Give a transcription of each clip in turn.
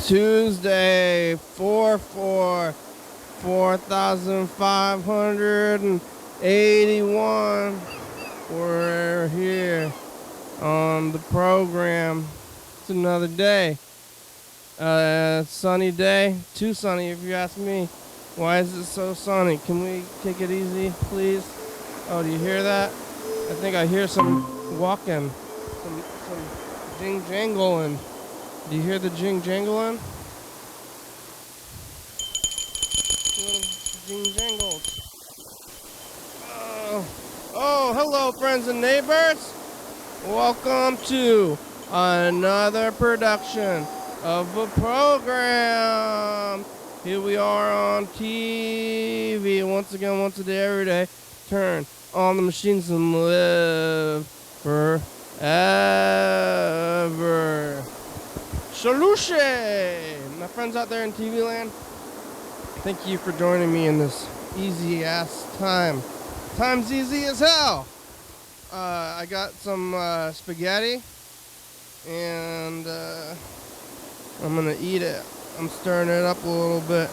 Tuesday, 4/4/4581. We're here on the program. It's another day. Sunny day. Too sunny if you ask me. Why is it so sunny? Can we take it easy, please? Oh, do you hear that? I think I hear some walking. Some jing-jangling. Do you hear the jing-jangling? Little jing-jangles. Oh, hello, friends and neighbors. Welcome to another production of a program. Here we are on TV. Once again, once a day, every day. Turn on the machines and live forever. Solution! My friends out there in TV land, thank you for joining me in this easy ass time. Time's easy as hell. I got some spaghetti and I'm gonna eat it. I'm stirring it up a little bit.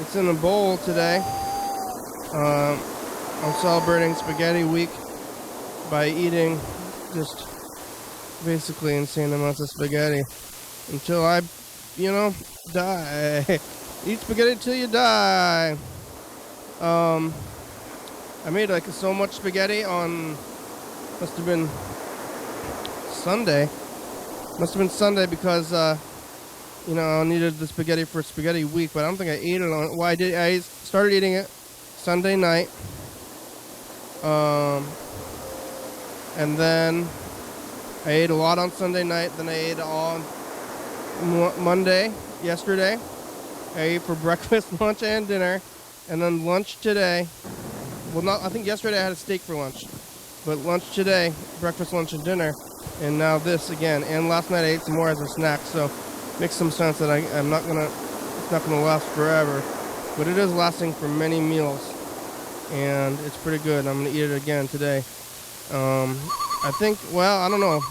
It's in a bowl today. I'm celebrating Spaghetti Week by eating just basically insane amounts of spaghetti until I, die. Eat spaghetti till you die. I made so much spaghetti on, must have been Sunday because I needed the spaghetti for Spaghetti Week, but I don't think I ate it on. Well, I started eating it Sunday night, and then I ate a lot on Sunday night. Then I ate on Monday, yesterday. I ate for breakfast, lunch, and dinner, and then lunch today. Well, I think yesterday I had a steak for lunch, but lunch today, breakfast, lunch, and dinner, and now this again. And last night I ate some more as a snack, so makes some sense that it's not gonna last forever, but it is lasting for many meals, and it's pretty good. I'm gonna eat it again today. I think, I don't know.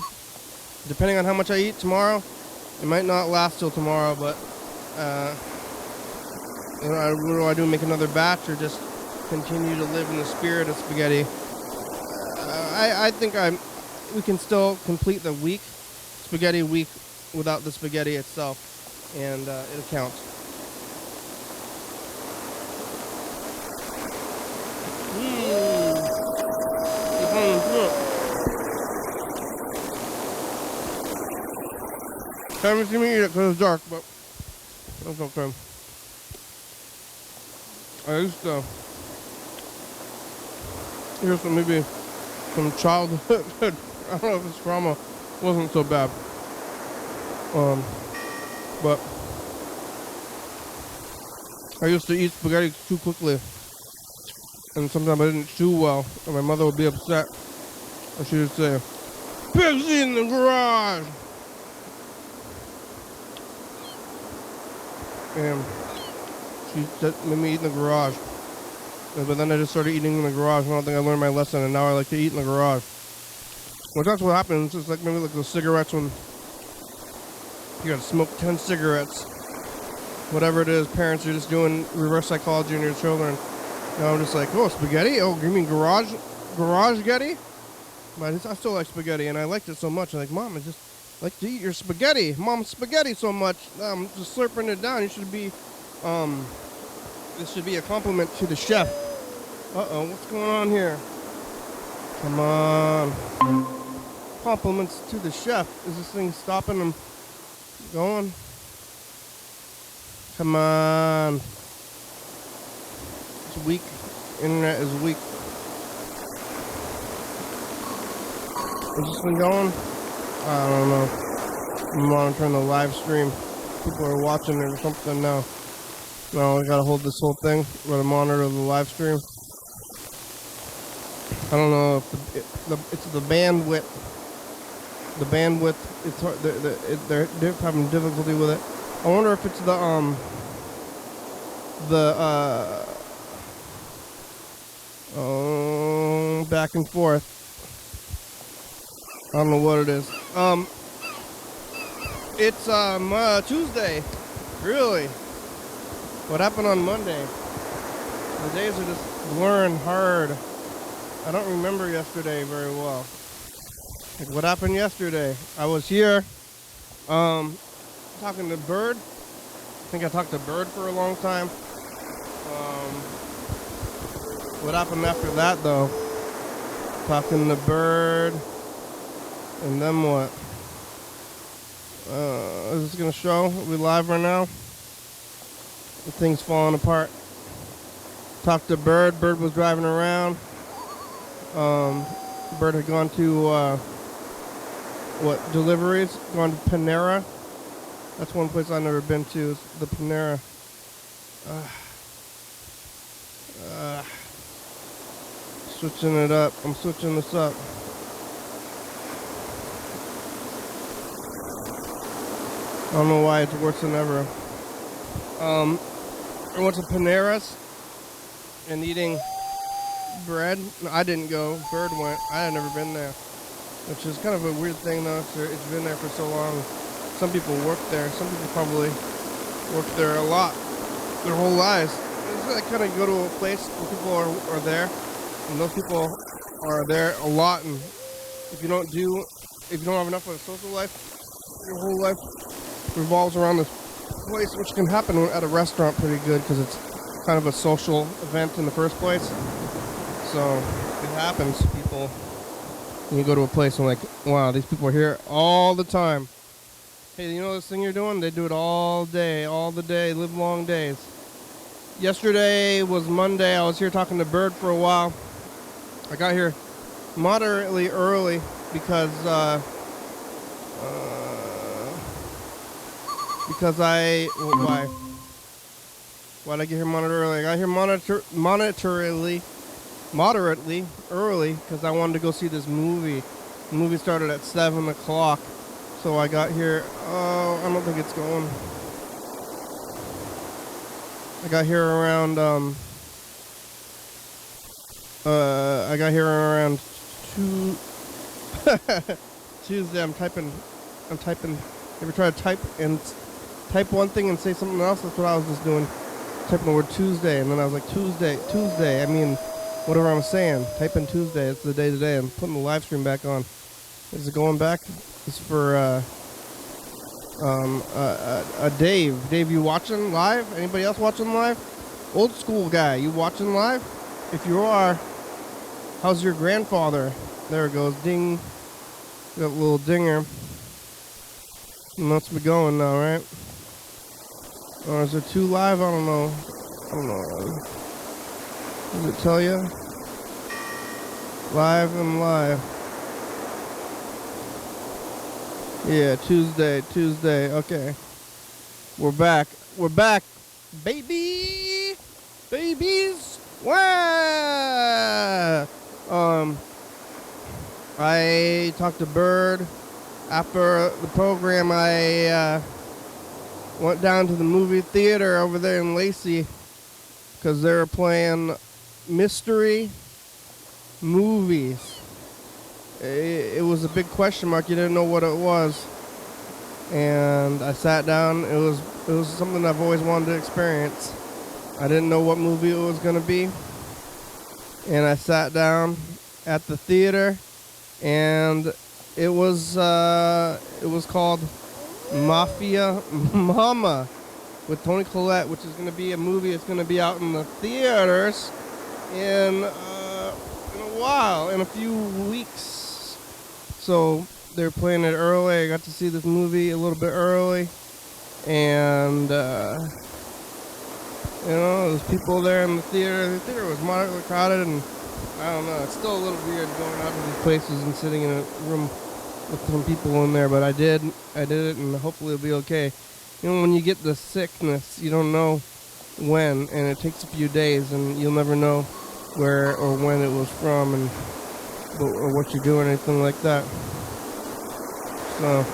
Depending on how much I eat tomorrow, it might not last till tomorrow, but what do I do? Make another batch or just continue to live in the spirit of spaghetti? I think we can still complete the week, Spaghetti Week, without the spaghetti itself, and it'll count. Haven't seen me eat it because it's dark, but that's okay. I used to hear some childhood, I don't know if it's trauma, wasn't so bad. But I used to eat spaghetti too quickly, and sometimes I didn't chew well, and my mother would be upset, and she would say, "Pigs in the garage!" And she made me eat in the garage. But then I just started eating in the garage, and I don't think I learned my lesson, and now I like to eat in the garage. Well, that's what happens. It's like maybe like those cigarettes when you gotta smoke 10 cigarettes. Whatever it is, parents are just doing reverse psychology on your children. Now I'm just like, oh, spaghetti? Oh, you mean garage-getty? But I still like spaghetti, and I liked it so much. I'm like, Mom, I just like to eat your spaghetti. Mom, spaghetti so much. I'm just slurping it down. You should be, this should be a compliment to the chef. Uh-oh, what's going on here? Come on. Compliments to the chef. Is this thing stopping him going? Come on. It's weak. Internet is weak. Is this thing going? I don't know. I'm monitoring the live stream. People are watching it or something now. No, I gotta hold this whole thing. We're gonna monitor the live stream. I don't know if it's the bandwidth. The bandwidth, it's hard. They're having difficulty with it. I wonder if it's back and forth. I don't know what it is. It's Tuesday. Really? What happened on Monday? The days are just blurring hard. I don't remember yesterday very well. Like, what happened yesterday? I was here talking to Bird. I think I talked to Bird for a long time. What happened after that, though? Talking to Bird. And then what? Is this going to show? Are we live right now? The thing's falling apart. Talked to Bird. Bird was driving around. Bird had gone to, deliveries? Gone to Panera. That's one place I've never been to, is the Panera. Switching it up. I'm switching this up. I don't know why it's worse than ever. I went to Panera's and eating bread. No, I didn't go. Bird went. I had never been there, which is kind of a weird thing, though. It's been there for so long. Some people work there. Some people probably work there a lot, their whole lives. It's like kind of go to a place where people are there, and those people are there a lot. And if you don't have enough of a social life, your whole life revolves around this place, which can happen at a restaurant pretty good because it's kind of a social event in the first place. So it happens to people when you go to a place and like, wow, these people are here all the time. Hey, you know this thing you're doing? They do it all day, live long days. Yesterday was Monday. I was here talking to Bird for a while. I got here moderately early because why'd I get here moderately early? I got here moderately early because I wanted to go see this movie. The movie started at 7 o'clock. So I got here, I don't think it's going. I got here around, two, Tuesday. I'm typing, ever try to type one thing and say something else? That's what I was just doing. Typing the word Tuesday, and then I was like, Tuesday. I mean, whatever I'm saying. Typing Tuesday. It's the day today. I'm putting the live stream back on. Is it going back? It's for Dave. Dave, you watching live? Anybody else watching live? Old school guy, you watching live? If you are, how's your grandfather? There it goes. Ding. Got a little dinger. It must be going now, right? Or is there two live? I don't know. Does it tell you? Live and live. Yeah, Tuesday. Okay. We're back, baby! Babies! Wow! I talked to Bird. After the program, I went down to the movie theater over there in Lacey because they were playing mystery movies. It was a big question mark. You didn't know what it was. And I sat down. It was something I've always wanted to experience. I didn't know what movie it was going to be. And I sat down at the theater, and it was called Mafia Mama with Toni Collette, which is going to be a movie. It's going to be out in the theaters in a while, in a few weeks. So they're playing it early. I got to see this movie a little bit early, and there's people there in the theater. The theater was moderately crowded, and I don't know. It's still a little weird going out to these places and sitting in a room with some people in there, but I did it, and hopefully it'll be okay. You know, when you get the sickness, you don't know when, and it takes a few days, and you'll never know where or when it was from, and or what you do or anything like that. So,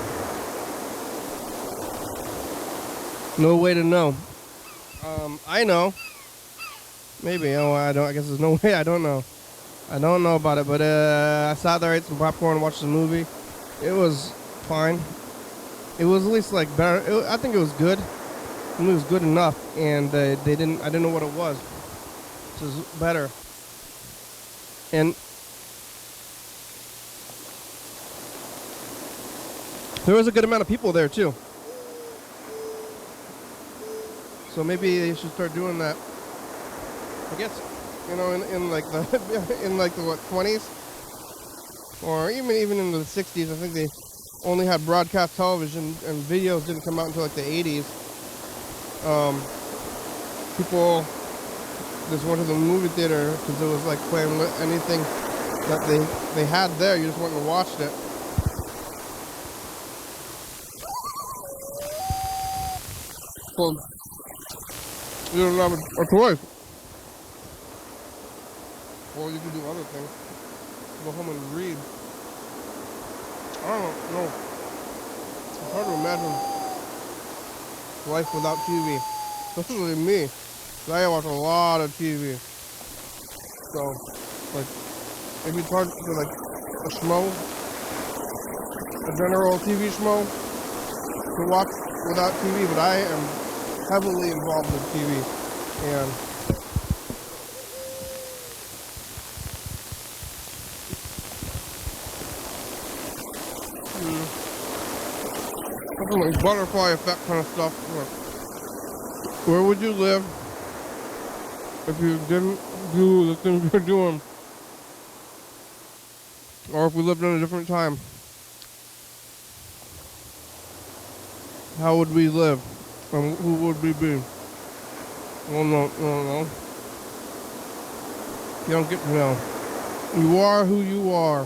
no way to know. I know. Maybe. Oh, I don't. I guess there's no way. I don't know. I don't know about it, but I sat there, ate some popcorn, watched the movie. It was fine. it was at least like better. I think it was good. I mean, it was good enough, and they didn't. I didn't know what it was. This is better. And there was a good amount of people there too. So maybe they should start doing that. I guess, you know, in like the in like the what 20s, or even in the 60s. I think they only had broadcast television, and videos didn't come out until like the 80s. People just went to the movie theater because it was like playing anything that they had there. You just went and watched it. So you don't have a choice. Or you can do other things. Go home and read. I don't know. It's hard to imagine life without TV. Especially me. I watch a lot of TV. So, like, maybe it's hard to, like, a schmo, a general TV schmo, to watch without TV, but I am heavily involved with TV. And something like butterfly effect kind of stuff. Where would you live if you didn't do the things you're doing? Or if we lived in a different time? How would we live? And who would we be? Well, no. You don't get to know. You are who you are.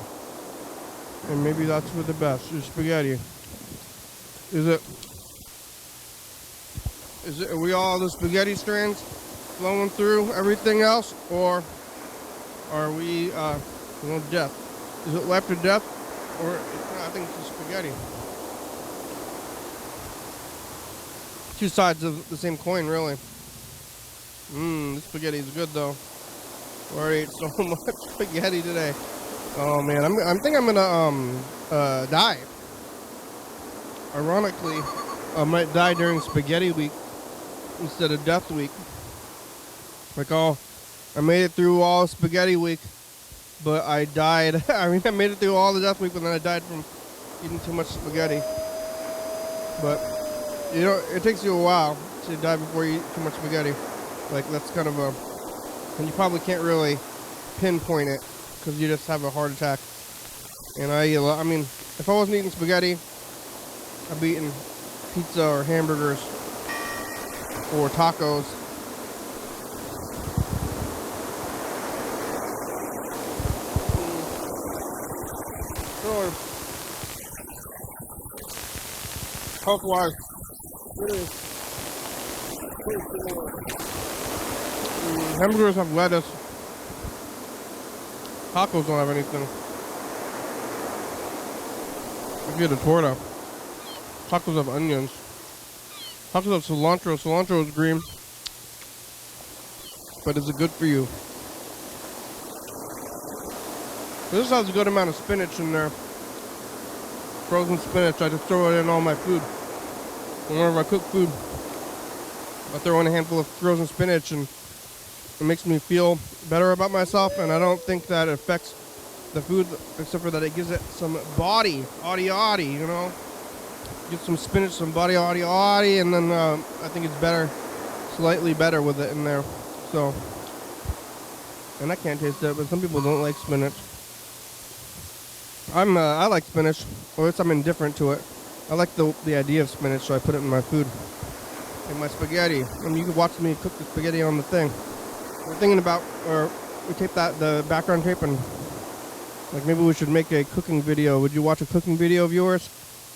And maybe that's for the best. Your spaghetti. Are we all the spaghetti strands flowing through everything else? Or are we, death? Is it life or death? Or, I think it's the spaghetti. Two sides of the same coin, really. This spaghetti is good, though. I already ate so much spaghetti today. Oh, man. I think I'm gonna, die. Ironically, I might die during spaghetti week instead of death week. Like, I made it through all spaghetti week, but I died. I made it through all the death week, but then I died from eating too much spaghetti. But, you know, it takes you a while to die before you eat too much spaghetti. Like, that's kind of and you probably can't really pinpoint it because you just have a heart attack. And I mean, if I wasn't eating spaghetti, I'd be eating pizza or hamburgers or tacos. Health-wise, hamburgers have lettuce. Tacos don't have anything. If you get a torta. Tacos have onions. Tacos have cilantro. Cilantro is green. But is it good for you? This has a good amount of spinach in there. Frozen spinach. I just throw it in all my food. Whenever I cook food, I throw in a handful of frozen spinach, and it makes me feel better about myself, and I don't think that it affects the food, except for that it gives it some body, you know? Get some spinach, some body, and then I think it's better, slightly better with it in there. So, and I can't taste it, but some people don't like spinach. I like spinach, or at least I'm indifferent to it. I like the idea of spinach, so I put it in my food. In my spaghetti. I mean, you can watch me cook the spaghetti on the thing. We're thinking about, or we tape the background tape, and like maybe we should make a cooking video. Would you watch a cooking video of yours?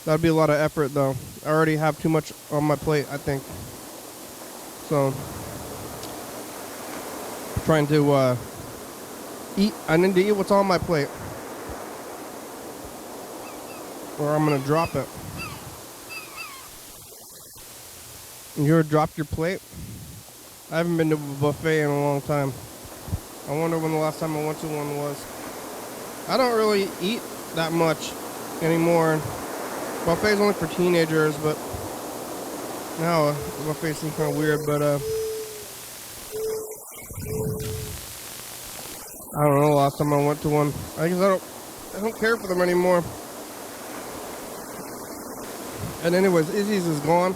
That'd be a lot of effort, though. I already have too much on my plate, I think. So, trying to eat. I need to eat what's on my plate, or I'm gonna drop it. You ever dropped your plate? I haven't been to a buffet in a long time. I wonder when the last time I went to one was. I don't really eat that much anymore. Buffet's only for teenagers, but now the buffet seems kind of weird. But I don't know. Last time I went to one, I guess I don't care for them anymore. And anyways, Izzy's is gone.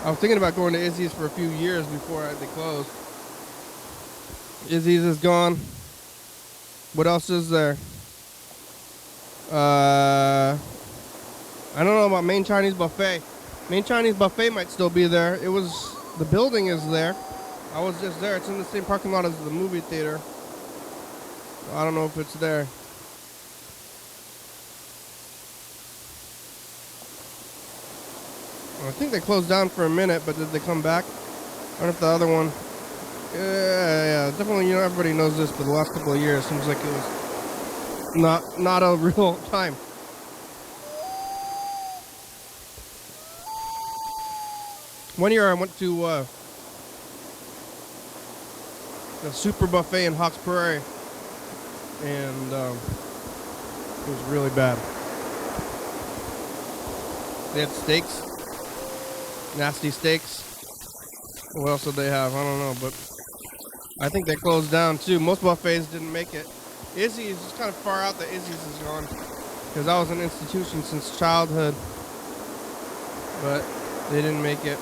I was thinking about going to Izzy's for a few years before they closed. Izzy's is gone. What else is there? I don't know about Main Chinese Buffet. Main Chinese Buffet might still be there. The building is there. I was just there. It's in the same parking lot as the movie theater. I don't know if it's there. I think they closed down for a minute, but did they come back? I wonder if the other one. Yeah, definitely. You know, everybody knows this, but the last couple of years seems like it was not a real time. One year I went to the Super Buffet in Hawks Prairie, and it was really bad. They had steaks, nasty steaks. What else did they have? I don't know, but I think they closed down too. Most buffets didn't make it. Izzy's is kind of far out that Izzy's is gone, because that was an institution since childhood, but they didn't make it.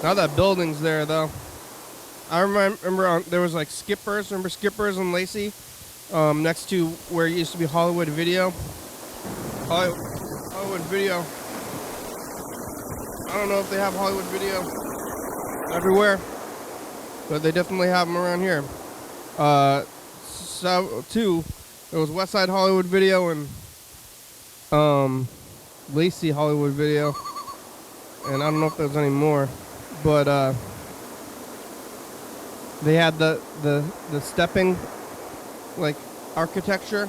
Now that building's there though. I remember there was like Skippers. Remember Skippers in Lacey? Next to where it used to be Hollywood Video. Hollywood Video. I don't know if they have Hollywood Video everywhere, but they definitely have them around here. Two, there was Westside Hollywood Video and Lacey Hollywood Video, and I don't know if there's any more, but they had the stepping, like architecture,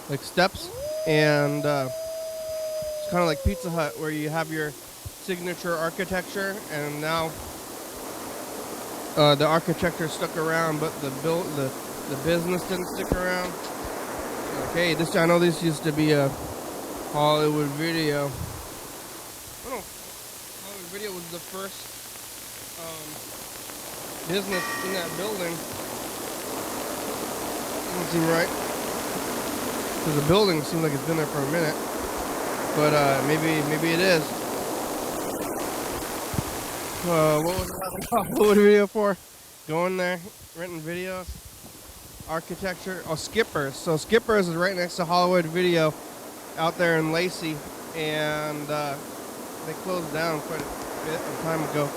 like steps, and it's kind of like Pizza Hut where you have your signature architecture, and now the architecture stuck around, but the business didn't stick around. Okay, I know this used to be a Hollywood Video. Oh, Hollywood Video was the first business in that building. Doesn't seem right, because the building seems like it's been there for a minute, but maybe it is. What was it Hollywood Video for? Going there, renting videos, architecture. Oh, Skippers. So Skippers is right next to Hollywood Video, out there in Lacey, and they closed down quite a bit of time ago.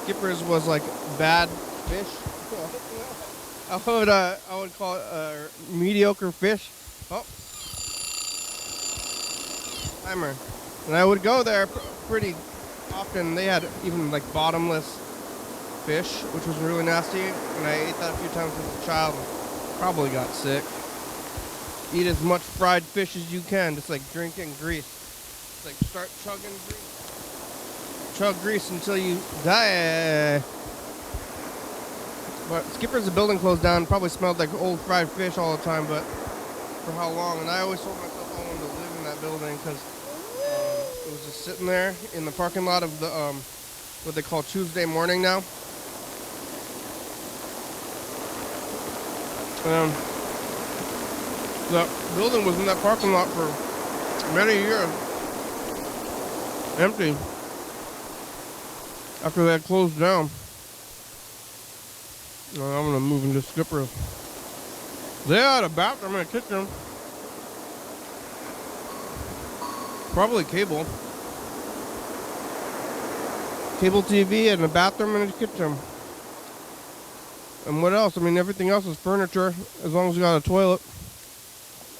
Skippers was like bad fish. I would call it mediocre fish. Oh, timer. And I would go there pretty often. They had even like bottomless fish, which was really nasty, and I ate that a few times as a child and probably got sick. Eat as much fried fish as you can, just like drinking grease. It's like start chugging grease. Chug grease until you die. But Skipper's, the building closed down, probably smelled like old fried fish all the time, but for how long? And I always told myself I wanted to live in that building, because it was just sitting there in the parking lot of the what they call Tuesday Morning now. The building was in that parking lot for many years, empty, after they had closed down. I'm gonna move into Skipper. They had a bathroom and a kitchen. Probably cable. Cable TV and a bathroom and a kitchen. And what else? I mean, everything else is furniture, as long as you got a toilet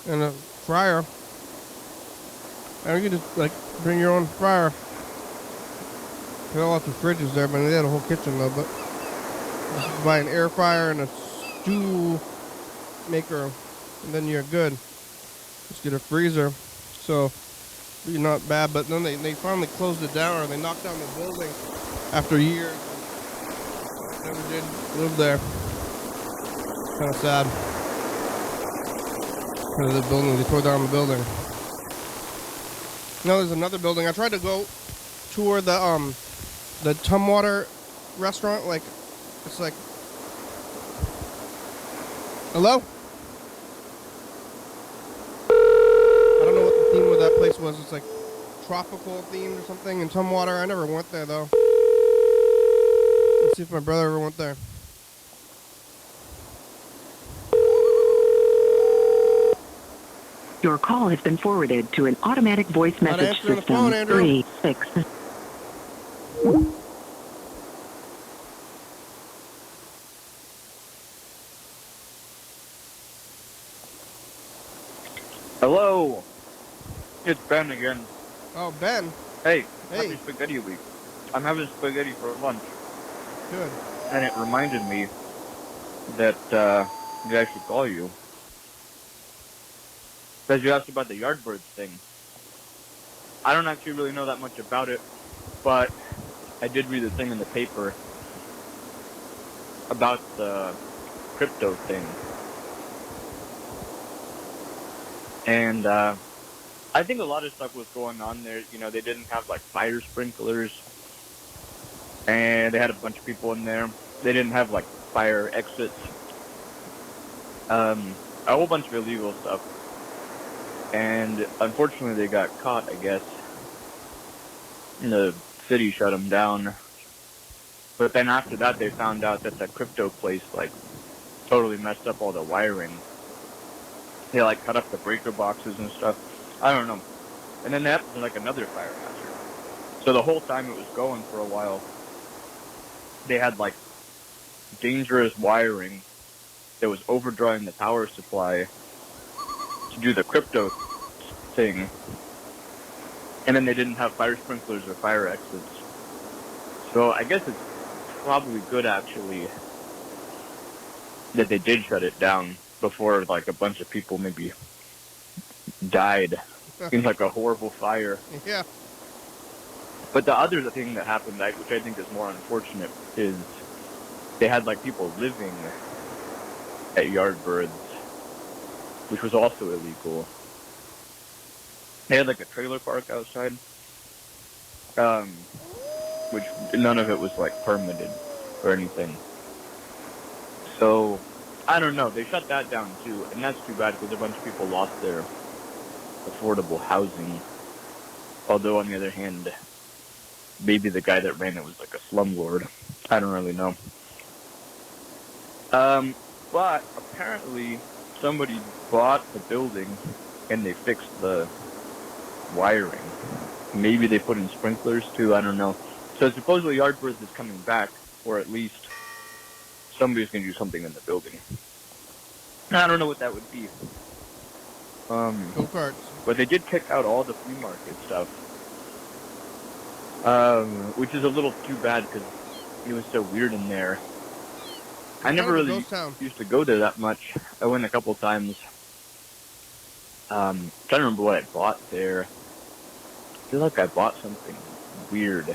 and a fryer. And you can just like bring your own fryer. They had lots of fridges there, but they had a whole kitchen though. But buy an air fryer and a stew maker, and then you're good. Just get a freezer. So you're not bad. But then they finally closed it down, or they knocked down the building after years. Never did live there. Kind of sad. Because the building, they tore down the building. No, there's another building. I tried to go tour the Tumwater restaurant. Like, it's like, hello? I don't know what the theme of that place was. It's like tropical themed or something in Tumwater. I never went there though. Let's see if my brother ever went there. Your call has been forwarded to an automatic voice message system. Phone, 36. Hello. It's Ben again. Oh, Ben. Hey. Happy Spaghetti Week. I'm having spaghetti for lunch. Good. And it reminded me that I should call you. Because you asked about the Yardbirds thing. I don't actually really know that much about it, but I did read a thing in the paper about the crypto thing. And I think a lot of stuff was going on there. You know, they didn't have like fire sprinklers, and they had a bunch of people in there. They didn't have like fire exits. A whole bunch of illegal stuff. And unfortunately, they got caught, I guess. And the city shut them down. But then after that, they found out that the crypto place like totally messed up all the wiring. They like cut up the breaker boxes and stuff. I don't know. And then that was like another fire hazard. So the whole time it was going for a while, they had like dangerous wiring that was overdrawing the power supply to do the crypto thing. And then they didn't have fire sprinklers or fire exits. So I guess it's probably good actually that they did shut it down before like a bunch of people maybe died in like a horrible fire. Yeah. But the other thing that happened, which I think is more unfortunate, is they had like people living at Yardbirds, which was also illegal. They had like a trailer park outside, which none of it was like permitted or anything. So I don't know. They shut that down too, and that's too bad because a bunch of people lost their affordable housing. Although on the other hand, maybe the guy that ran it was like a slumlord. I don't really know. But apparently somebody bought the building and they fixed the wiring. Maybe they put in sprinklers too. I don't know. So supposedly Yardbirds is coming back, or at least somebody's going to do something in the building. I don't know what that would be. Go-karts. But they did kick out all the flea market stuff. Which is a little too bad because it was so weird in there. I never really used to go there that much. I went a couple times. Trying to remember what I bought there. I feel like I bought something weird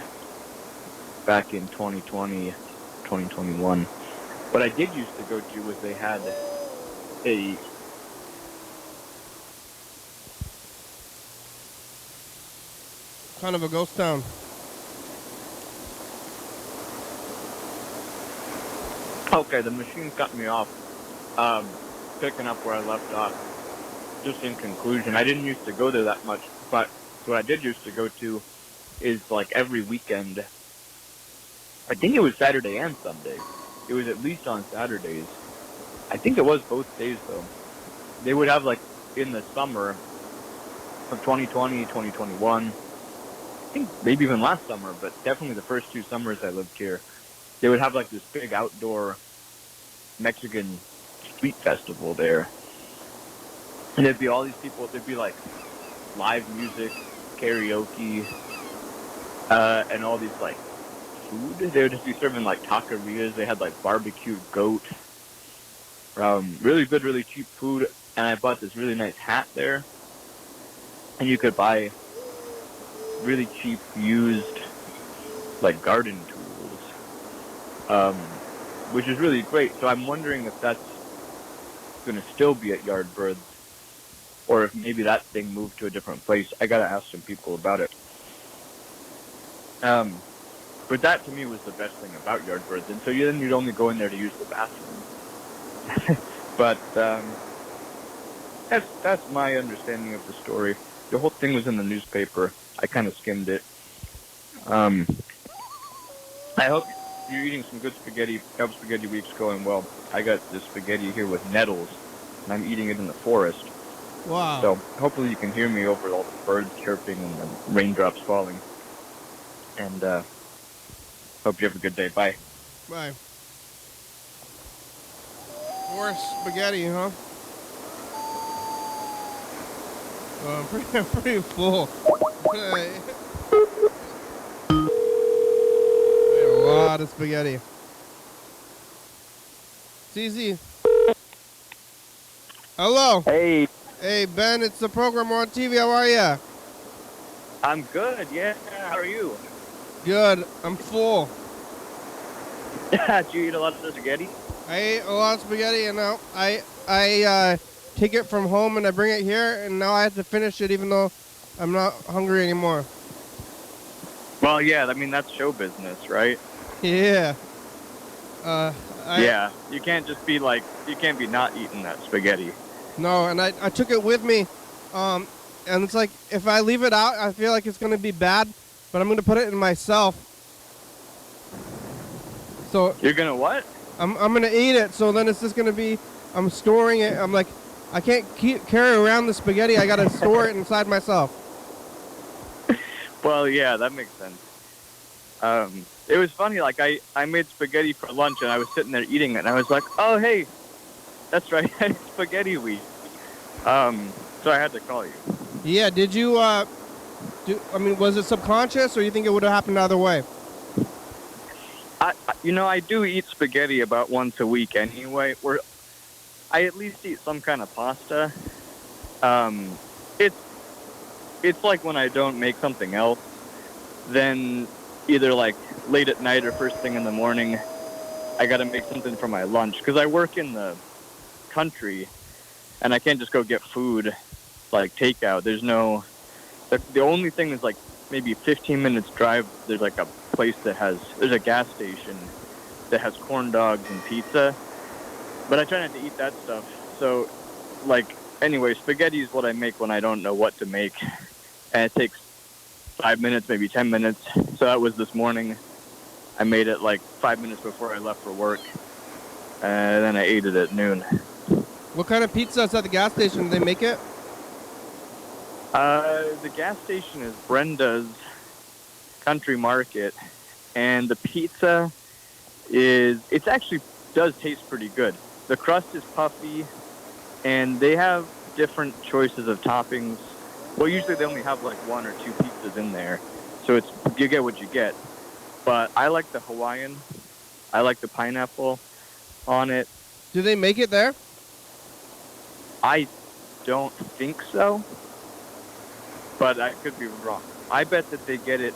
back in 2020, 2021. What I did used to go to was they had a kind of a ghost town. Okay, the machine cut me off. Picking up where I left off. Just in conclusion, I didn't used to go there that much, but what I did used to go to is like every weekend. I think it was Saturday and Sunday. It was at least on Saturdays. I think it was both days though. They would have like in the summer of 2020, 2021, I think maybe even last summer, but definitely the first 2 summers I lived here, they would have like this big outdoor Mexican street festival there. And there'd be all these people, there'd be like live music, karaoke, and all these like food. They would just be serving like taquerias. They had like barbecued goat. Really good, really cheap food. And I bought this really nice hat there. And you could buy really cheap used like garden tools. Which is really great. So I'm wondering if that's going to still be at Yardbirds or if maybe that thing moved to a different place. I gotta ask some people about it. But that to me was the best thing about Yardbirds. And so then you'd only go in there to use the bathroom. But that's my understanding of the story. The whole thing was in the newspaper. I kind of skimmed it. I hope you're eating some good spaghetti. I hope Spaghetti Week's going well. I got this spaghetti here with nettles, and I'm eating it in the forest. Wow. So hopefully you can hear me over all the birds chirping and the raindrops falling. And hope you have a good day. Bye. Bye. Forest spaghetti, huh? I'm pretty full. I ate a lot of spaghetti. CZ. Hello. Hey, Hey, Ben, it's the program on TV. How are ya? I'm good. Yeah, how are you? Good. I'm full. Did you eat a lot of spaghetti? I ate a lot of spaghetti, and now I take it from home and I bring it here, and now I have to finish it even though I'm not hungry anymore. Well, yeah, I mean, that's show business, right? Yeah. Yeah, you can't just be like, you can't be not eating that spaghetti. No, and I took it with me, and it's like, if I leave it out, I feel like it's going to be bad, but I'm going to put it in myself. So You're gonna what? I'm going to eat it, so then it's just going to be, I'm storing it. I'm like, I can't carry around the spaghetti. I got to store it inside myself. Well, yeah, that makes sense. It was funny, like, I made spaghetti for lunch, and I was sitting there eating it, and I was like, oh, hey, that's right, it's Spaghetti Week. So I had to call you. Yeah, did you, was it subconscious, or you think it would have happened either way? I do eat spaghetti about once a week anyway, where I at least eat some kind of pasta. It's like when I don't make something else, then either like late at night or first thing in the morning, I got to make something for my lunch. Because I work in the country, and I can't just go get food like takeout. There's no, the only thing is like maybe 15 minutes drive, there's like a place there's a gas station that has corn dogs and pizza. But I try not to eat that stuff. So, like, anyway, spaghetti is what I make when I don't know what to make. And it takes 5 minutes, maybe 10 minutes. So that was this morning. I made it like 5 minutes before I left for work. And then I ate it at noon. What kind of pizza is at the gas station? Do they make it? The gas station is Brenda's Country Market. And the pizza it actually does taste pretty good. The crust is puffy, and they have different choices of toppings. Well, usually they only have like one or two pizzas in there, so you get what you get. But I like the Hawaiian. I like the pineapple on it. Do they make it there? I don't think so, but I could be wrong. I bet that they get it.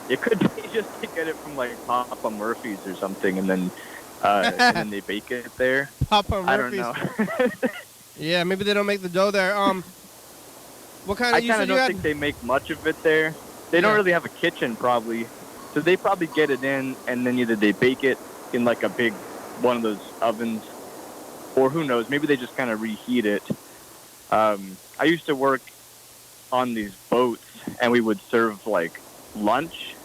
It could be just they get it from like Papa Murphy's or something, and then they bake it there. Papa Murphy's. I don't know. Yeah, maybe they don't make the dough there. What kind of? I kind of don't think they make much of it there. They don't really have a kitchen, probably, so they probably get it in, and then either they bake it in like a big one of those ovens, or who knows? Maybe they just kind of reheat it. I used to work on these boats, and we would serve like lunch,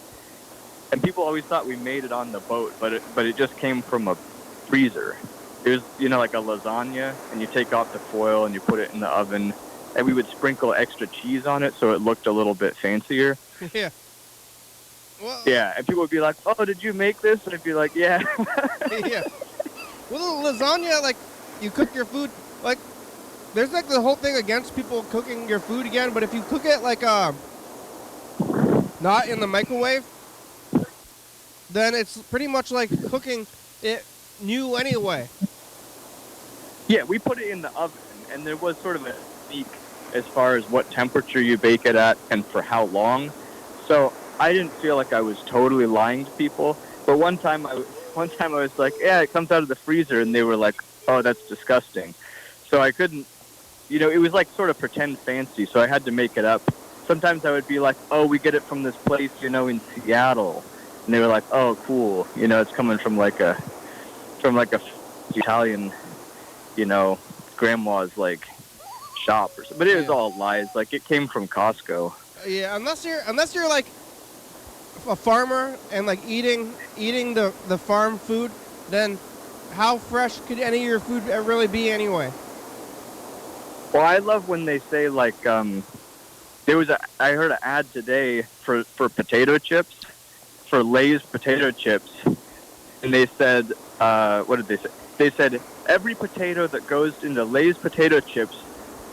and people always thought we made it on the boat, but it just came from a freezer. It was, like a lasagna, and you take off the foil and you put it in the oven, and we would sprinkle extra cheese on it so it looked a little bit fancier. Yeah. Well, yeah, and people would be like, oh, did you make this? And I'd be like, yeah. Yeah. Well, lasagna, like, you cook your food, like, there's like the whole thing against people cooking your food again, but if you cook it like, not in the microwave, then it's pretty much like cooking it new anyway. Yeah, we put it in the oven, and there was sort of a technique as far as what temperature you bake it at and for how long. So I didn't feel like I was totally lying to people. But one time I was like, yeah, it comes out of the freezer, and they were like, oh, that's disgusting. So I couldn't it was like sort of pretend fancy, so I had to make it up. Sometimes I would be like, oh, we get it from this place, in Seattle. And they were like, oh, cool. It's coming from like a Italian, grandma's like shop or something. But it was all lies. Like it came from Costco. Yeah, unless you're like a farmer and like eating the farm food, then how fresh could any of your food really be anyway? Well, I love when they say like I heard an ad today for potato chips, for Lay's potato chips, and they said what did they say? They said every potato that goes into Lay's potato chips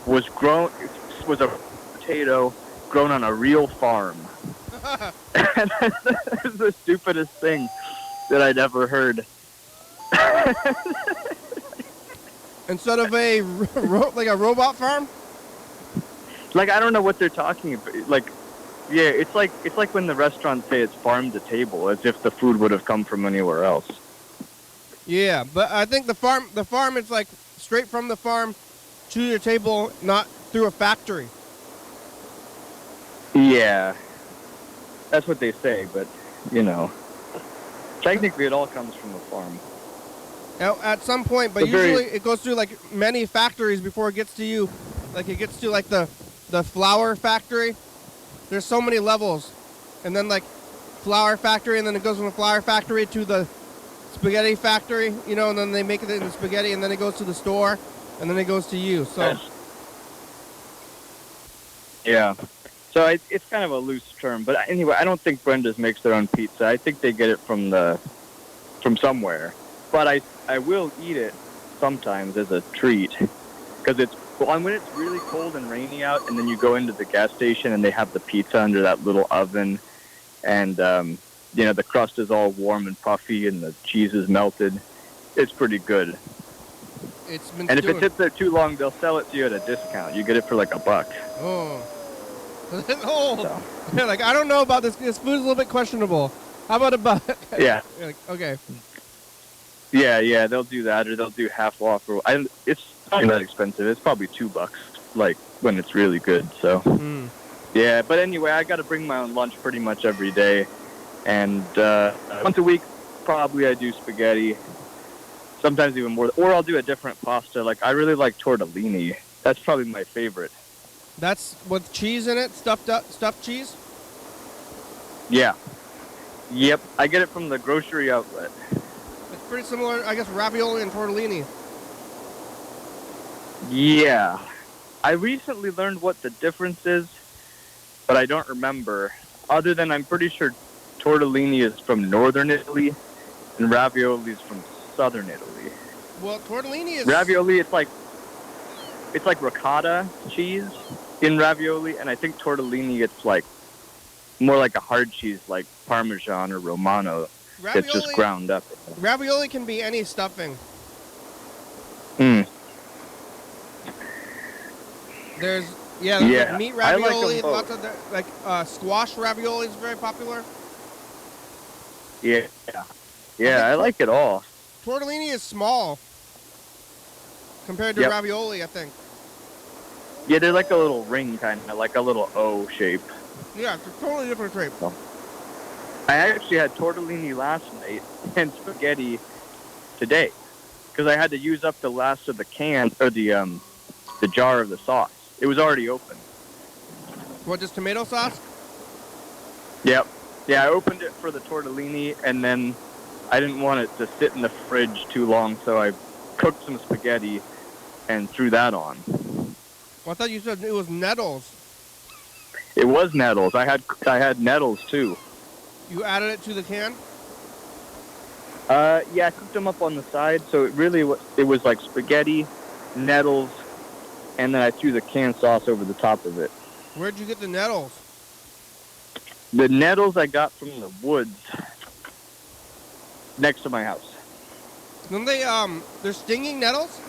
was a potato grown on a real farm. And that's the stupidest thing that I'd ever heard. Instead of a like a robot farm? Like I don't know what they're talking about. Like, yeah, it's like when the restaurants say it's farm to table, as if the food would have come from anywhere else. Yeah, but I think the farm is like straight from the farm to your table, not through a factory. Yeah, that's what they say, but technically it all comes from the farm. At some point, but usually it goes through like many factories before it gets to you. Like it gets to like the flour factory. There's so many levels, and then like flour factory, and then it goes from the flour factory to the spaghetti factory, and then they make it into spaghetti, and then it goes to the store, and then it goes to you. So yeah. So it's kind of a loose term, but anyway, I don't think Brenda's makes their own pizza. I think they get it from somewhere. But I will eat it sometimes as a treat, because when it's really cold and rainy out, and then you go into the gas station and they have the pizza under that little oven, and the crust is all warm and puffy and the cheese is melted. It's pretty good. And if it sits there too long, they'll sell it to you at a discount. You get it for like $1. Oh. So. Like, I don't know about this. This food's a little bit questionable. How about $1? Yeah. Like, okay. Yeah, they'll do that, or they'll do half off. It's not that expensive. It's probably $2, like when it's really good. So, yeah. But anyway, I got to bring my own lunch pretty much every day, and once a week, probably I do spaghetti. Sometimes even more, or I'll do a different pasta. Like I really like tortellini. That's probably my favorite. That's with cheese in it, stuffed cheese. Yeah. Yep. I get it from the grocery outlet. It's pretty similar, I guess, ravioli and tortellini. Yeah. I recently learned what the difference is, but I don't remember. Other than I'm pretty sure tortellini is from northern Italy and ravioli is from southern Italy. Well, tortellini is... Ravioli, it's like ricotta cheese in ravioli, and I think tortellini, it's like more like a hard cheese, like Parmesan or Romano. It's just ground up. Ravioli can be any stuffing. There's like meat ravioli, lots of squash ravioli is very popular. Yeah, I like it all. Tortellini is small compared to ravioli, I think. Yeah, they're like a little ring, kind of like a little O shape. Yeah, it's a totally different shape. I actually had tortellini last night and spaghetti today, because I had to use up the last of the can, or the jar of the sauce. It was already open. What, just tomato sauce? Yep. Yeah, I opened it for the tortellini, and then I didn't want it to sit in the fridge too long, so I cooked some spaghetti and threw that on. Well, I thought you said it was nettles. It was nettles. I had nettles too. You added it to the can? Yeah, I cooked them up on the side, so it was like spaghetti, nettles, and then I threw the canned sauce over the top of it. Where'd you get the nettles? The nettles I got from the woods next to my house. Don't they're stinging nettles?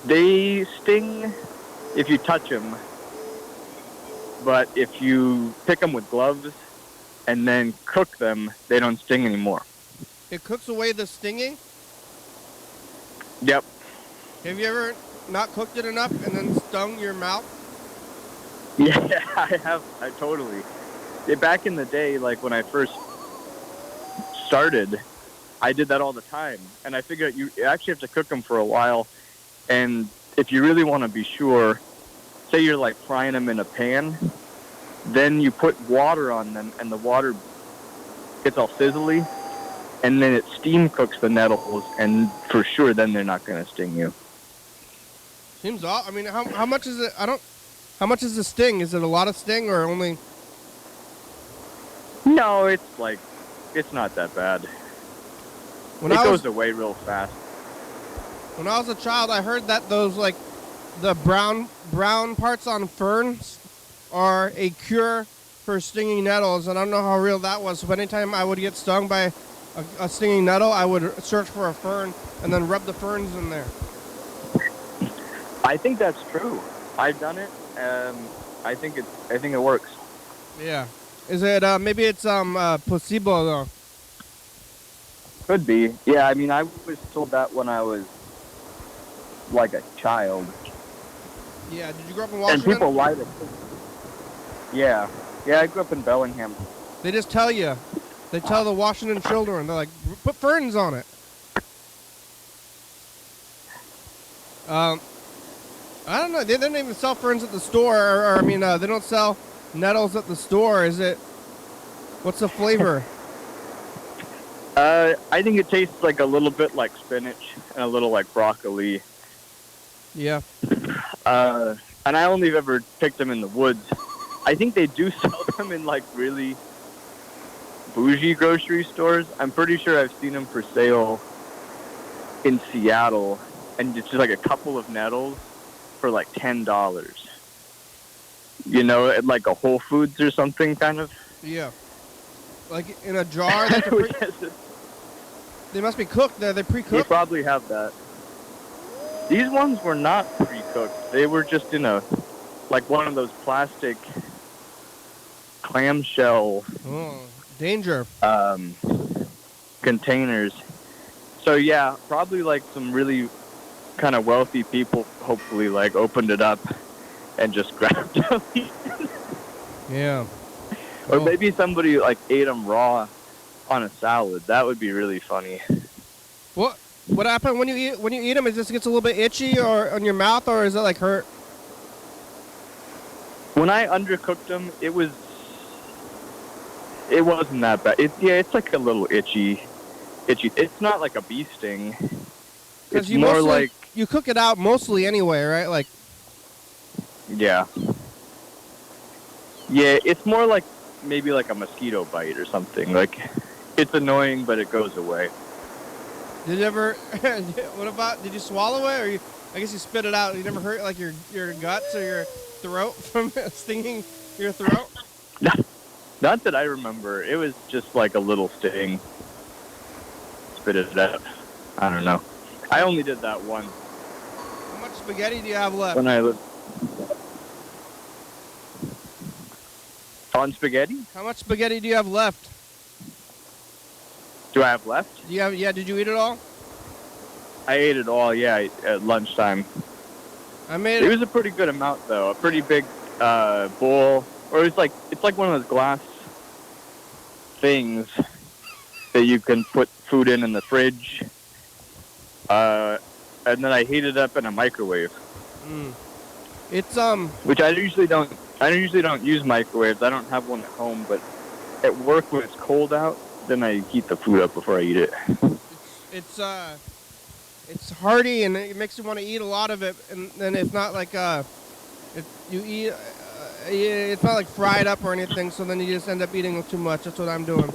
They sting if you touch them, but if you pick them with gloves and then cook them, they don't sting anymore. It cooks away the stinging? Yep. Have you ever not cooked it enough and then stung your mouth? Yeah, I have. I totally. Yeah, back in the day, like when I first started, I did that all the time, and I figured you actually have to cook them for a while, and if you really want to be sure, say you're like frying them in a pan, then you put water on them, and the water gets all sizzly, and then it steam cooks the nettles, and for sure, then they're not going to sting you. Seems off. I mean, how much is it? How much is the sting? Is it a lot of sting or only? No, it's not that bad. It goes away real fast. When I was a child, I heard that those like the brown parts on ferns are a cure for stinging nettles, and I don't know how real that was. So anytime I would get stung by a stinging nettle, I would search for a fern and then rub the ferns in there. I think that's true. I've done it. I think it works. Yeah. Is it maybe it's placebo though? Could be. Yeah, I mean, I was told that when I was like a child. Yeah. Did you grow up in Washington? And people lie to. Yeah. Yeah, I grew up in Bellingham. They just tell you. They tell the Washington children. They're like, put ferns on it. I don't know. They don't even sell ferns at the store, or I mean, they don't sell nettles at the store. Is it? What's the flavor? I think it tastes like a little bit like spinach and a little like broccoli. Yeah. And I only ever picked them in the woods. I think they do sell them in like really bougie grocery stores. I'm pretty sure I've seen them for sale in Seattle, and it's just like a couple of nettles for like $10. You know, at like a Whole Foods or something, kind of. Yeah. Like in a jar. They must be cooked. They're pre-cooked. You probably have that. These ones were not pre-cooked. They were just in like one of those plastic clamshell. Oh, danger. Containers. So yeah, probably like some really kind of wealthy people hopefully like opened it up and just grabbed them. Yeah. Or maybe somebody like ate them raw on a salad. That would be really funny. What happened when you eat them? Is this gets a little bit itchy or on your mouth, or is it like hurt? When I undercooked them, it wasn't that bad. It's like a little itchy. It's not like a bee sting. It's more like you cook it out mostly anyway, right? Like. Yeah. Yeah, it's more like maybe like a mosquito bite or something. Like, it's annoying, but it goes away. Did you ever? What about? Did you swallow it, or I guess you spit it out? You never hurt like your guts or your throat from stinging your throat? Not that I remember. It was just like a little sting. Spit it out. I don't know. I only did that once. How much spaghetti do you have left? When I lived on spaghetti? How much spaghetti do you have left? Do I have left? Do you have? Yeah. Did you eat it all? I ate it all. Yeah, at lunchtime. It was a pretty good amount though. A pretty big bowl, or it's like one of those glass things that you can put food in the fridge. And then I heat it up in a microwave. It's Which I usually don't use microwaves. I don't have one at home, but at work when it's cold out, then I heat the food up before I eat it. It's hearty and it makes you want to eat a lot of it, and then it's not like if you eat, it's not like fried up or anything. So then you just end up eating too much. That's what I'm doing.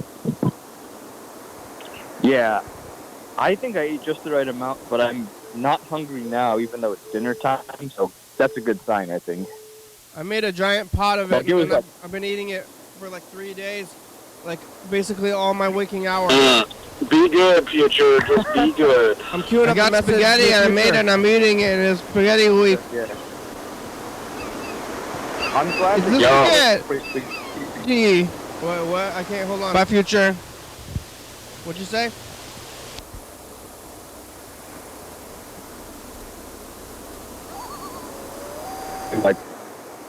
Yeah, I think I ate just the right amount, but I'm not hungry now, even though it's dinner time. So that's a good sign, I think. I made a giant pot of it. And I've been eating it for like 3 days, like basically all my waking hours. Be good, future. Just be good. I'm queuing up the spaghetti and I made it and I'm eating it and it's spaghetti with. Yeah. I'm glad Is this spaghetti? What? I can't, hold on. Bye, future. What'd you say?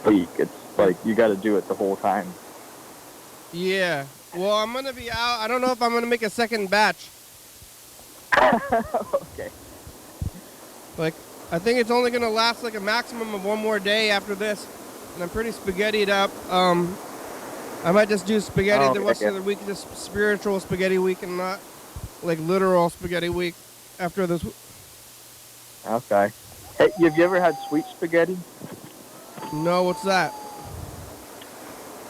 week. It's like you got to do it the whole time. Yeah. Well, I'm gonna be out. I don't know if I'm gonna make a second batch. Okay. Like, I think it's only gonna last like a maximum of one more day after this, and I'm pretty spaghettied up. I might just do spaghetti the rest of the week, just spiritual spaghetti week, and not like literal spaghetti week after this. Okay. Hey, have you ever had sweet spaghetti? No, what's that?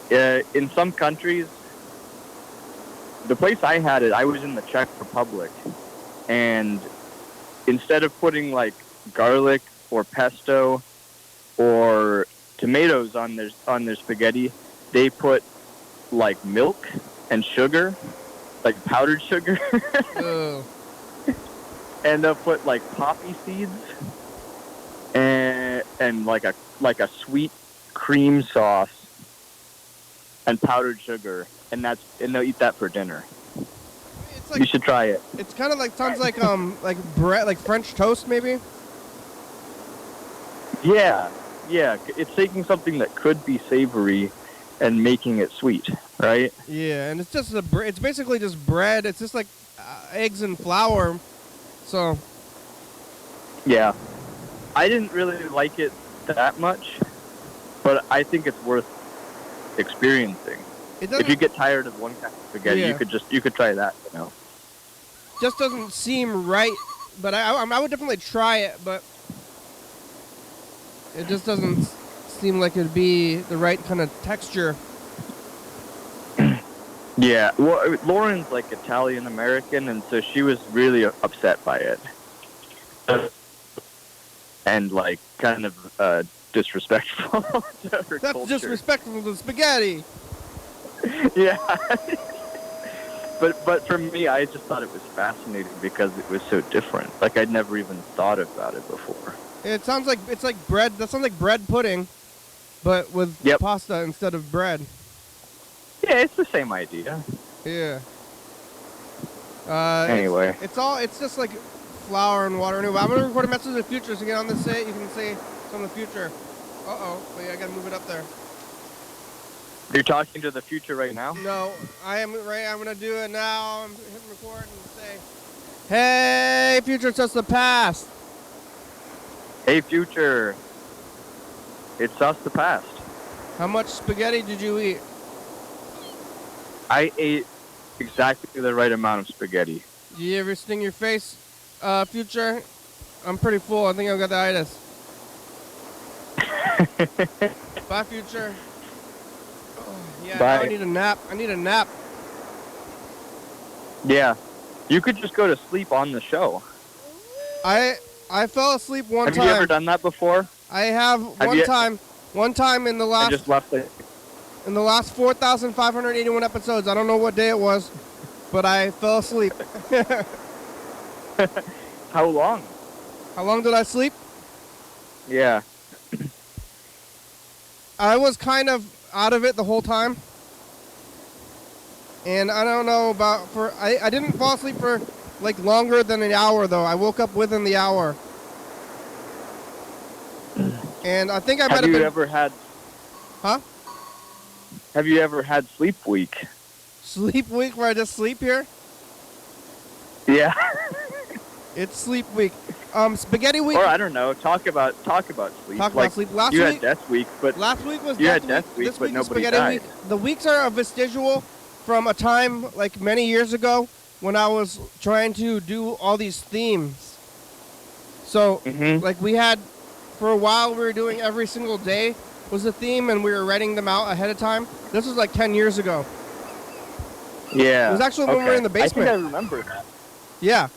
In some countries, the place I had it, I was in the Czech Republic, and instead of putting like garlic or pesto or tomatoes on their spaghetti, they put like milk and sugar, like powdered sugar, and they'll put like poppy seeds and like a sweet cream sauce and powdered sugar, and they'll eat that for dinner. It's like, you should try it. It's kind of like sounds like bread, like French toast maybe. Yeah. It's taking something that could be savory and making it sweet, right? Yeah, and it's just it's basically just bread. It's just like eggs and flour. So. Yeah, I didn't really like it that much, but I think it's worth experiencing. If you get tired of one kind of spaghetti, you could try that. You know. Just doesn't seem right, but I would definitely try it, but it just doesn't seem like it'd be the right kind of texture. Yeah, well, Lauren's like Italian American, and so she was really upset by it, and like kind of disrespectful to her That's culture. disrespectful to spaghetti. Yeah. But for me, I just thought it was fascinating because it was so different. Like I'd never even thought about it before. It sounds like it's like bread. That sounds like bread pudding, but with pasta instead of bread. Yeah, it's the same idea. Yeah. Anyway, it's just like flour and water. Anyway, I'm gonna record a message in the future, so get on this set. You can say some in the future. Wait, I gotta move it up there. You're talking to the future right now? No, I'm gonna do it now. I'm hitting record and say, "Hey, future, it's just the past." Hey, future. It's us, the past. How much spaghetti did you eat? I ate exactly the right amount of spaghetti. Did you ever sting your face, future? I'm pretty full. I think I've got the itis. Bye, future. Yeah, Bye. I need a nap. Yeah. You could just go to sleep on the show. I fell asleep one time. Have you ever done that before? I have one time. One time in the last. I just left it. In the last 4,581 episodes. I don't know what day it was, but I fell asleep. How long? How long did I sleep? Yeah. I was kind of out of it the whole time. And I don't know about I didn't fall asleep for like longer than an hour though. I woke up within the hour. And I think I might have been... Have you ever had... Huh? Have you ever had sleep week? Sleep week where I just sleep here? Yeah. It's sleep week. Spaghetti week. Or I don't know. Talk about sleep. Talk about sleep. Last you week, had death week, but last week was you death had death week, this but week nobody spaghetti died. week. The weeks are a vestigial from a time like many years ago when I was trying to do all these themes. So like we had for a while we were doing every single day was a theme and we were writing them out ahead of time. This was like 10 years ago. Yeah. It was actually when we were in the basement. I think I remember that. Yeah.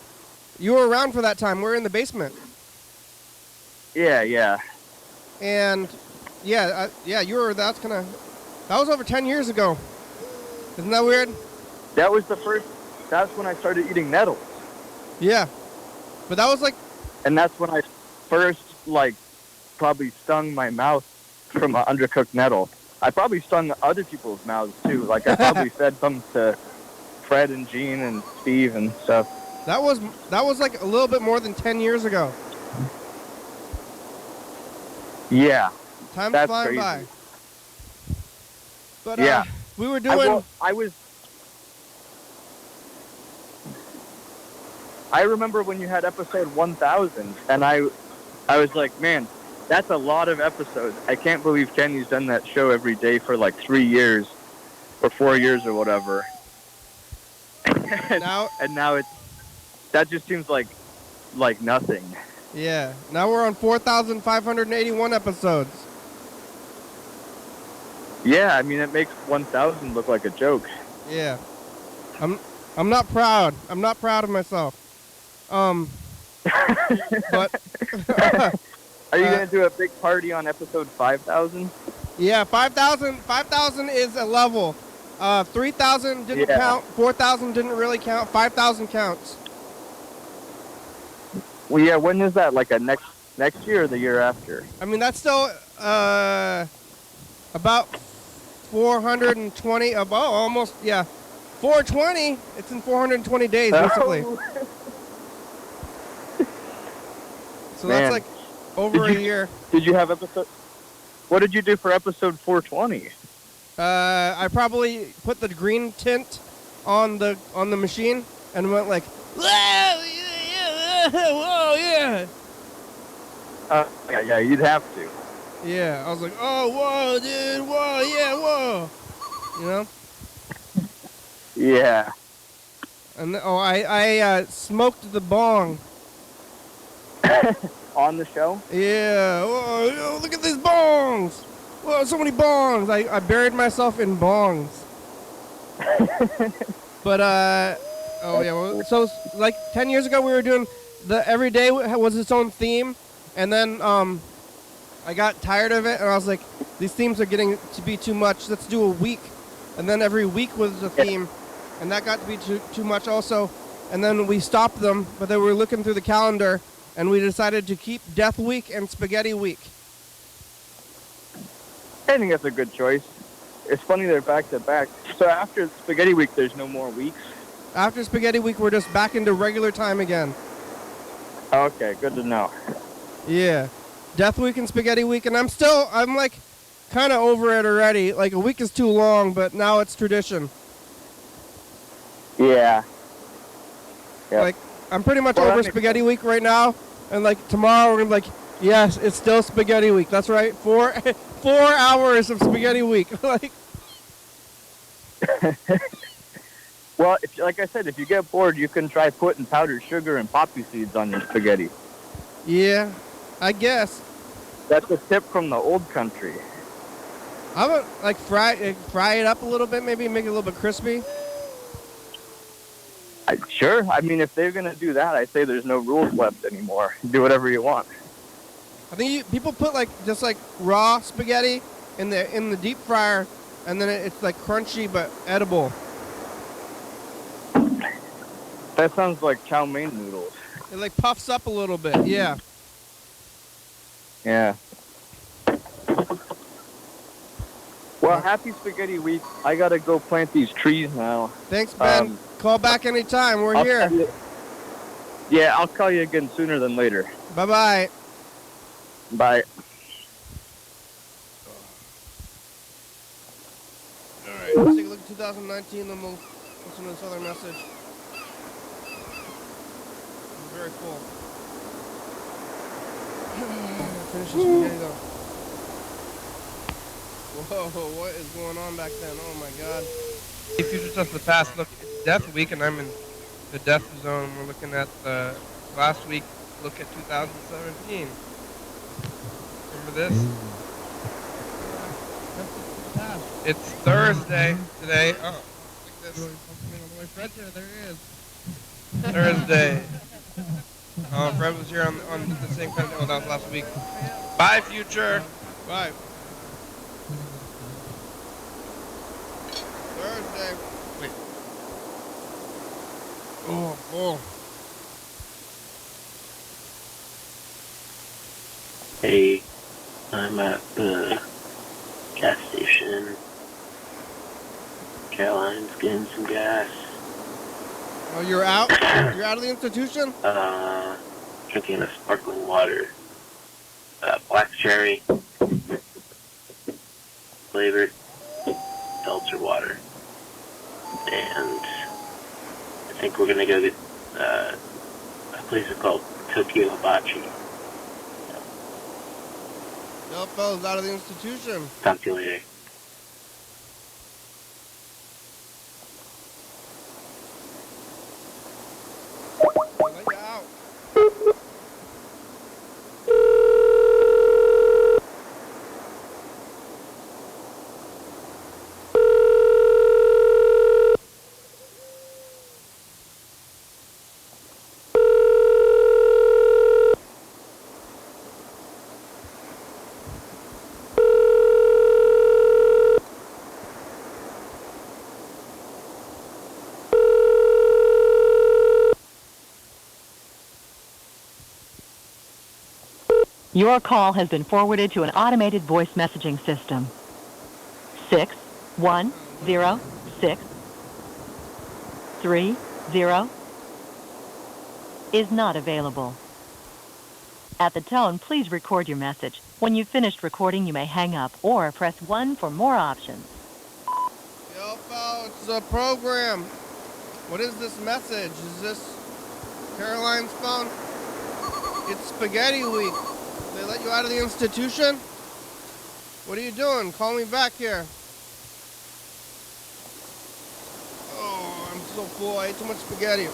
You were around for that time. We were in the basement. Yeah. And yeah, you were. That was over 10 years ago. Isn't that weird? That was that's when I started eating nettles. Yeah. But that was like... And that's when I first, like, probably stung my mouth from an undercooked nettle. I probably stung other people's mouths, too. Like, I probably fed some to Fred and Gene and Steve and stuff. That was like a little bit more than 10 years ago. Yeah. Time's That's flying crazy. by. But Yeah. we were doing. I remember when you had episode 1000, and I was like, man, that's a lot of episodes. I can't believe Kenny's done that show every day for like 3 years or 4 years or whatever. and now that just seems like nothing. Yeah. Now we're on 4,581 episodes. Yeah, I mean, it makes 1000 look like a joke. Yeah. I'm not proud. I'm not proud of myself. But are you gonna do a big party on episode 5000? Yeah, 5,000 is a level. 3,000 didn't count. 4,000 didn't really count. 5,000 counts. Well, yeah. When is that? Like a next year or the year after? I mean, that's still about 420. Almost 420. It's in 420 days basically. So Man. that's like over a year. Did you have episode? What did you do for episode 420? I probably put the green tint on the machine and went like, whoa, yeah, whoa, yeah. Yeah, you'd have to. Yeah, I was like, oh, whoa, dude, whoa, yeah, whoa. You know? Yeah. And I smoked the bong. On the show? Yeah. Whoa, look at these bongs. Whoa, so many bongs. I buried myself in bongs. But so like 10 years ago we were doing every day was its own theme, and then I got tired of it and I was like, these themes are getting to be too much. Let's do a week, and then every week was a theme, and that got to be too much also. And then we stopped them, but then we were looking through the calendar, and we decided to keep Death Week and Spaghetti Week. I think that's a good choice. It's funny they're back to back. So after Spaghetti Week, there's no more weeks? After Spaghetti Week, we're just back into regular time again. Okay, good to know. Yeah. Death Week and Spaghetti Week, and I'm like kind of over it already. Like a week is too long, but now it's tradition. Yeah. Yep. Like I'm pretty much over Spaghetti Week right now, and like tomorrow we're like, yes, it's still Spaghetti Week. That's right, 4 hours of Spaghetti Week. Like. Well, like I said, if you get bored, you can try putting powdered sugar and poppy seeds on your spaghetti. Yeah, I guess. That's a tip from the old country. I would like fry it up a little bit, maybe make it a little bit crispy. Sure. I mean, if they're gonna do that, I say there's no rules left anymore. Do whatever you want. I think people put just raw spaghetti in the deep fryer, and then it's like crunchy but edible. That sounds like chow mein noodles. It like puffs up a little bit. Yeah. Yeah. Well, happy Spaghetti Week. I gotta go plant these trees now. Thanks, Ben. Call back anytime. We're here. Yeah, I'll call you again sooner than later. Bye-bye. Bye. All right. Let's take a look at 2019, then we'll listen to this other message. I'm very full. Finish this spaghetti, though. Whoa, what is going on back then? Oh, my God. Hey, Future Stuff of the Past. Look, it's Death Week, and I'm in the Death Zone. We're looking at the last week. Look at 2017. Remember this? It's Thursday today. Oh, look at this. My friend here, there he is. Thursday. Oh, Fred was here on the same kind of. Oh, that was last week. Bye, Future. Bye. Thursday. Wait. Oh. Hey, I'm at the gas station. Caroline's getting some gas. Oh, you're out? You're out of the institution? Drinking a sparkling water. Black cherry. flavored seltzer water. And I think we're gonna go get a place called Tokyo Hibachi. Yo, fellas, out of the institution. Talk to you later. Let you out. Your call has been forwarded to an automated voice messaging system. 610630 is not available. At the tone, please record your message. When you've finished recording, you may hang up or press 1 for more options. Yo, fellas, it's a program. What is this message? Is this Caroline's phone? It's Spaghetti Week. They let you out of the institution? What are you doing? Call me back here. Oh, I'm so full. I ate too much spaghetti.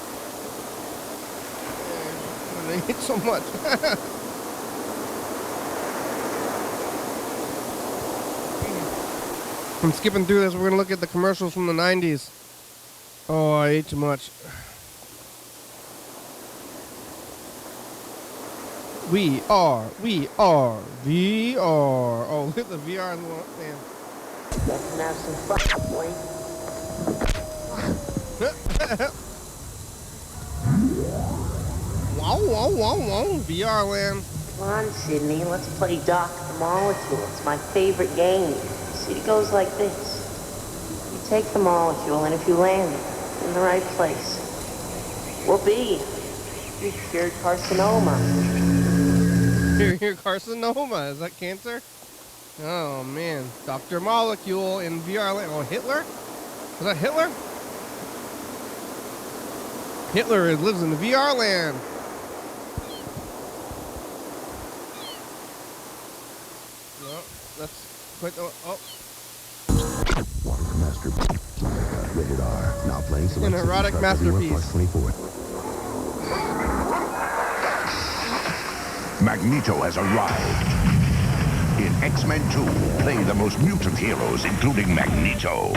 I ate so much. I'm skipping through this. We're going to look at the commercials from the 90s. Oh, I ate too much. We are VR. Oh, look at the VR in the man. Let's have some fun, boy. Wow, wow, wow, wow. VR land. Come on, Sydney, let's play Doc the Molecule. It's my favorite game. See, it goes like this. You take the molecule, and if you land it in the right place, whoopee, you cured carcinoma. Your carcinoma. Is that cancer? Oh, man. Dr. Molecule in VR land. Oh, Hitler? Was that Hitler? Hitler lives in the VR land. No, that's quite the... Oh. Rated R. Now playing An erotic masterpiece. Magneto has arrived. In X-Men 2, play the most mutant heroes, including Magneto.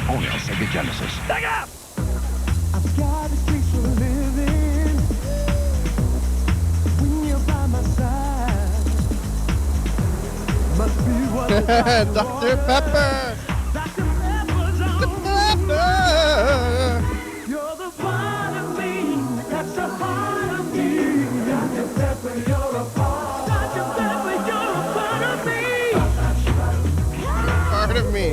Only on Sega Genesis. Back up! I've got a street for living. When you're by my side, must be what Dr. Pepper! Dr. Pepper's on Pepper! You're the part of me, that's the part of me. Dr. Pepper, you're a part. Dr. Pepper, you're a part of me. Part of me.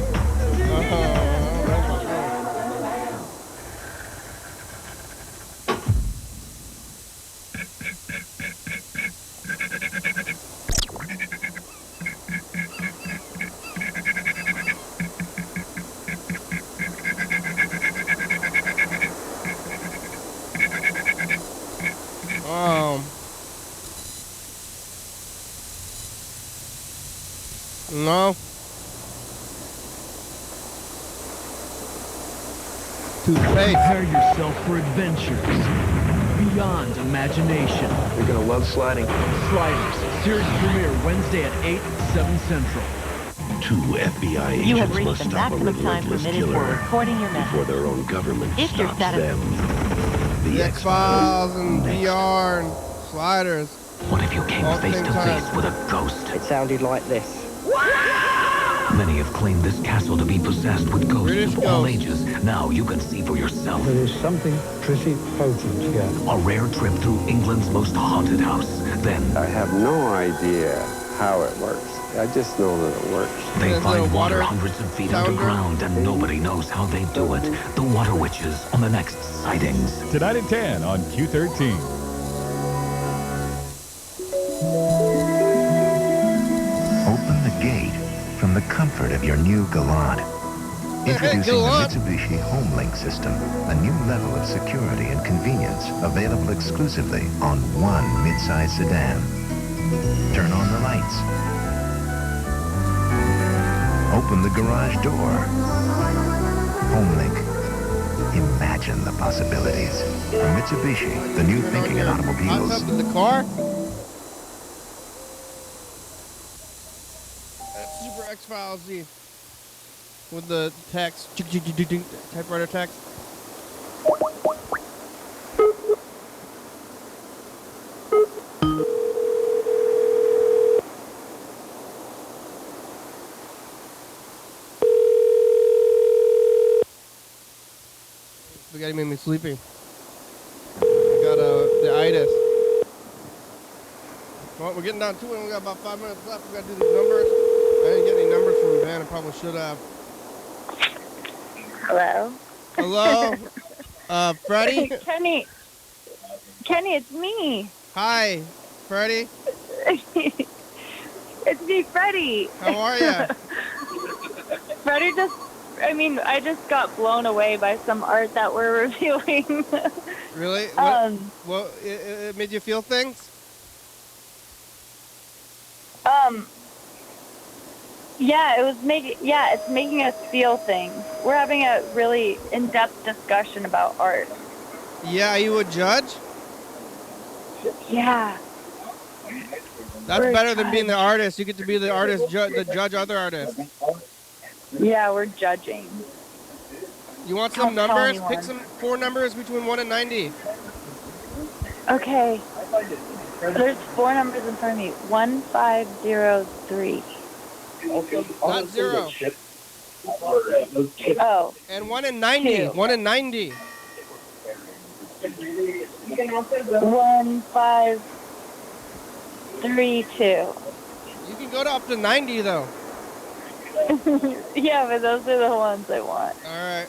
No. Prepare yourself for adventures beyond imagination. You're gonna love sliding. Sliders, series premiere Wednesday at 8, 7 Central. 2 FBI You have agents reached must the stop a maximum time relentless permitted for killer recording your before message. their own government If you're stops them. The X-Files and VR and sliders. What if you came All face same to time. face with a ghost? It sounded like this. Many have claimed this castle to be possessed with ghosts British of all ghosts. ages. Now you can see for yourself. There is something pretty potent here. A rare trip through England's most haunted house. Then I have no idea how it works. I just know that it works. they There's find no water water hundreds of feet sounder. underground, and nobody knows how they do it. The Water Witches on the next Sightings. Tonight at 10 on Q13. Open the from the comfort of your new Galant. Introducing the Galant. Mitsubishi HomeLink system, a new level of security and convenience available exclusively on one midsize sedan. Turn on the lights. Open the garage door. HomeLink. Imagine the possibilities. From Mitsubishi, the new thinking in Hot automobiles. tub in the car. That's Super X-Files Z with the text, typewriter text. Spaghetti made me sleepy. I got the itis. Well, we're getting down to it. We got about 5 minutes left. We got to do these numbers. I didn't get any numbers from Ben. I probably should have. Hello? Hello? Freddie? Kenny, it's me. Hi, Freddie. It's me, Freddie. How are you? Freddie I just got blown away by some art that we're reviewing. Really? Well, it made you feel things? Yeah, it's making us feel things. We're having a really in-depth discussion about art. Yeah, are you a judge? Yeah. That's We're better than judge. being the artist. You get to be the artist, the judge other artists. Yeah, we're judging. You want some Don't tell numbers? anyone. Pick some 4 numbers between 1 and 90. Okay. There's 4 numbers in front of me. 1503. Not 0. Oh. And 1 and 90. 2. 1 and 90. 1532. You can go to up to 90 though. Yeah, but those are the ones I want. All right.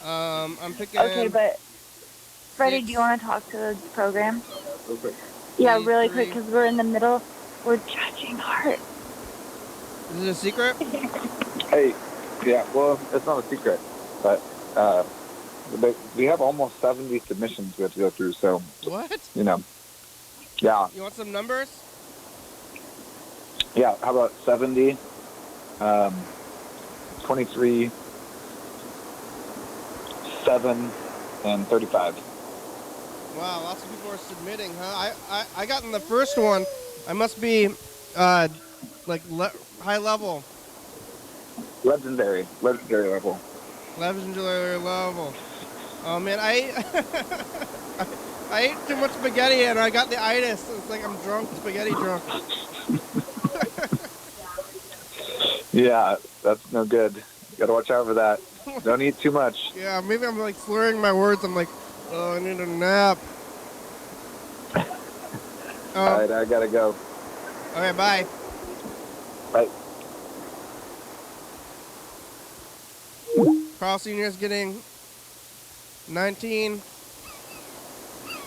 I'm picking. Okay, but Freddie, do you want to talk to the program? Yeah, really quick, because we're in the middle. We're judging art. Is it a secret? Hey, yeah, well, it's not a secret, but we have almost 70 submissions we have to go through, so, What? yeah. You want some numbers? Yeah, how about 70, 23, 7, and 35. Wow, lots of people are submitting, huh? I got in the first one. I must be high level. Legendary level. Legendary level. Oh man, I ate too much spaghetti and I got the itis. It's like I'm drunk, spaghetti drunk. Yeah, that's no good. You gotta watch out for that. Don't eat too much. Yeah, maybe I'm like slurring my words. I'm like, oh, I need a nap. All right, I gotta go. Okay, bye. Bye. Carl Sr. is getting 19,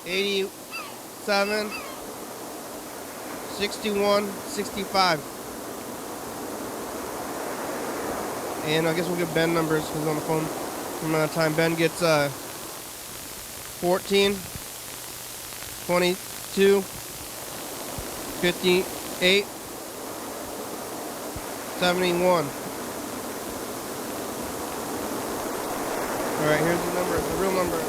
87, 61, 65. And I guess we'll give Ben numbers because he's on the phone. Some amount of time. Ben gets 14, 22, 58, 71. All right, here's the numbers, the real numbers.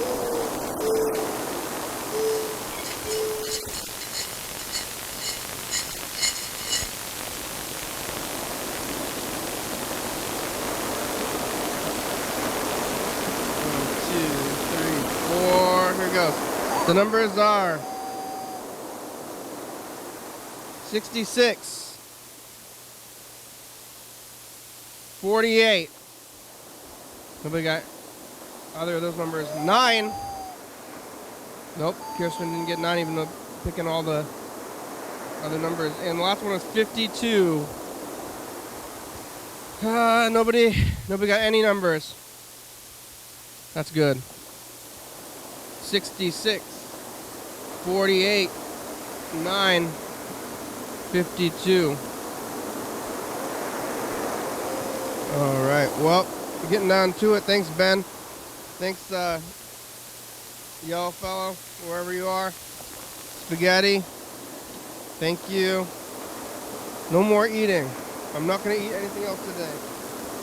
Here it goes. The numbers are 66, 48. Nobody got either of those numbers. 9. Nope, Kirsten didn't get 9, even though picking all the other numbers. And the last one was 52. Nobody got any numbers. That's good. 66, 48, 9, 52. All right. Well, we're getting down to it. Thanks, Ben. Thanks, yellow fellow, wherever you are. Spaghetti. Thank you. No more eating. I'm not going to eat anything else today.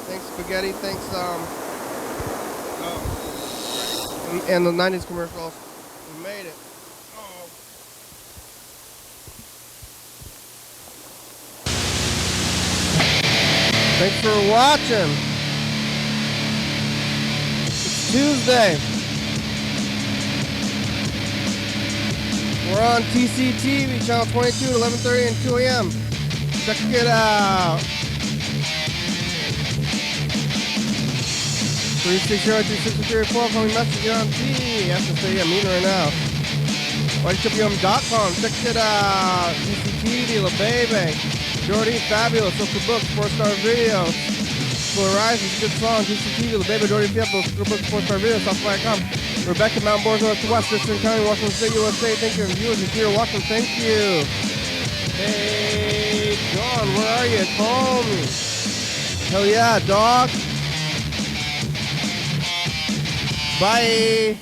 Thanks, Spaghetti. Thanks, and the 90s commercials. We made it. Oh. Thanks for watching. It's Tuesday. We're on TCTV, channel 22 at 11:30 and 2 a.m. Check it out. 360-363-4, call me message on T. Yes, to say I'm eating right now. YDHWM.com, check it out. TCTV, La Baby. Jordy, Fabulous, Social Book, 4-star video. Rise is a good song. TCTV, La Baby, Jordy, Fabulous, Social Book, 4-star video, Southfly.com. Rebecca, Mount Boris, North to West, Thurston County, Washington State, USA. Thank you, viewers. If you're watching, thank you. Hey, John, where are you? Call me. Hell yeah, dog. Bye.